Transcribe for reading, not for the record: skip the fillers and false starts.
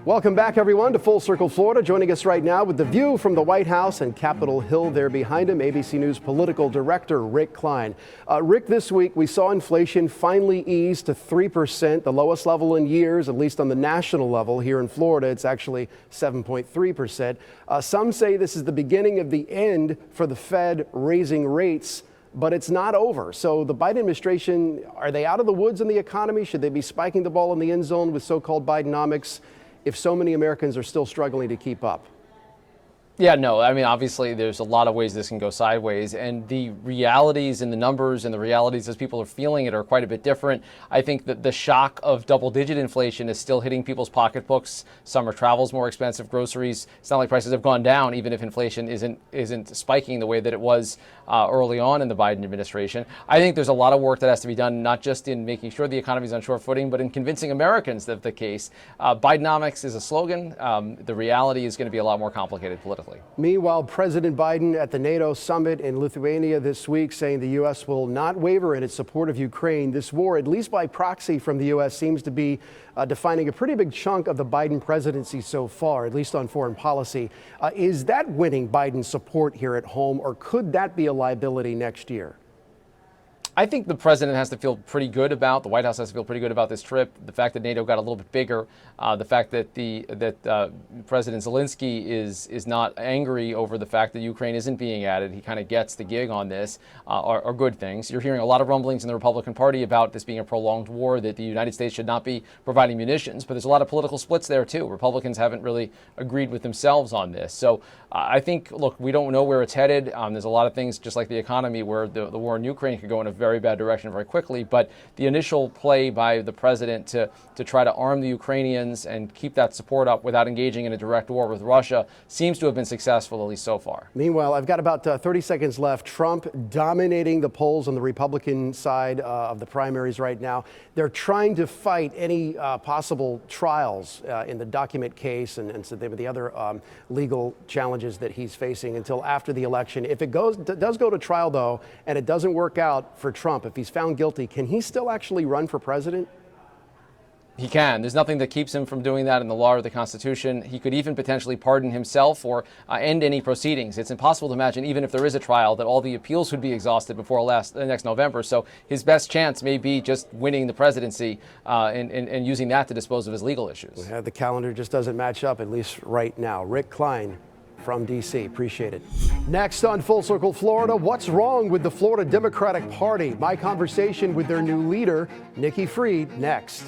Welcome back, everyone, to Full Circle Florida. Joining us right now with the view from the White House and Capitol Hill there behind him, ABC News Political Director Rick Klein. Rick, this week we saw inflation finally ease to 3%, the lowest level in years, at least on the national level. Here in Florida, it's actually 7.3%. Some say this is the beginning of the end for the Fed raising rates, but it's not over. So the Biden administration, are they out of the woods in the economy? Should they be spiking the ball in the end zone with so-called Bidenomics if so many Americans are still struggling to keep up? Yeah, no, I mean, obviously there's a lot of ways this can go sideways, and the realities and the numbers and the realities as people are feeling it are quite a bit different. I think that the shock of double-digit inflation is still hitting people's pocketbooks. Summer travel's more expensive, groceries. It's not like prices have gone down, even if inflation isn't spiking the way that it was early on in the Biden administration. I think there's a lot of work that has to be done, not just in making sure the economy's on sure footing, but in convincing Americans that the case. Bidenomics is a slogan. The reality is going to be a lot more complicated politically. Meanwhile, President Biden at the NATO Summit in Lithuania this week saying the U.S. will not waver in its support of Ukraine. This war, at least by proxy from the U.S., seems to be defining a pretty big chunk of the Biden presidency so far, at least on foreign policy. Is that winning Biden's support here at home, or could that be a liability next year? I think the president has to feel pretty good about, the White House has to feel pretty good about this trip. The fact that NATO got a little bit bigger, the fact that President Zelensky is not angry over the fact that Ukraine isn't being added, he kind of gets the gig on this, are good things. You're hearing a lot of rumblings in the Republican Party about this being a prolonged war, that the United States should not be providing munitions, but there's a lot of political splits there too. Republicans haven't really agreed with themselves on this. So I think, look, we don't know where it's headed. There's a lot of things, just like the economy, where the war in Ukraine could go in a very bad direction very quickly, but the initial play by the president to try to arm the Ukrainians and keep that support up without engaging in a direct war with Russia seems to have been successful, at least so far. Meanwhile, I've got about 30 seconds left. Trump dominating the polls on the Republican side of the primaries right now. They're trying to fight any possible trials in the document case and so the other legal challenges that he's facing until after the election. If it does go to trial, though, and it doesn't work out for Trump, if he's found guilty, can he still actually run for president? He can. There's nothing that keeps him from doing that in the law or the Constitution. He could even potentially pardon himself or end any proceedings. It's impossible to imagine, even if there is a trial, that all the appeals would be exhausted before next November. So his best chance may be just winning the presidency and using that to dispose of his legal issues. The calendar just doesn't match up, at least right now. Rick Klein from D.C. Appreciate it. Next on Full Circle Florida, what's wrong with the Florida Democratic Party? My conversation with their new leader, Nikki Fried, next.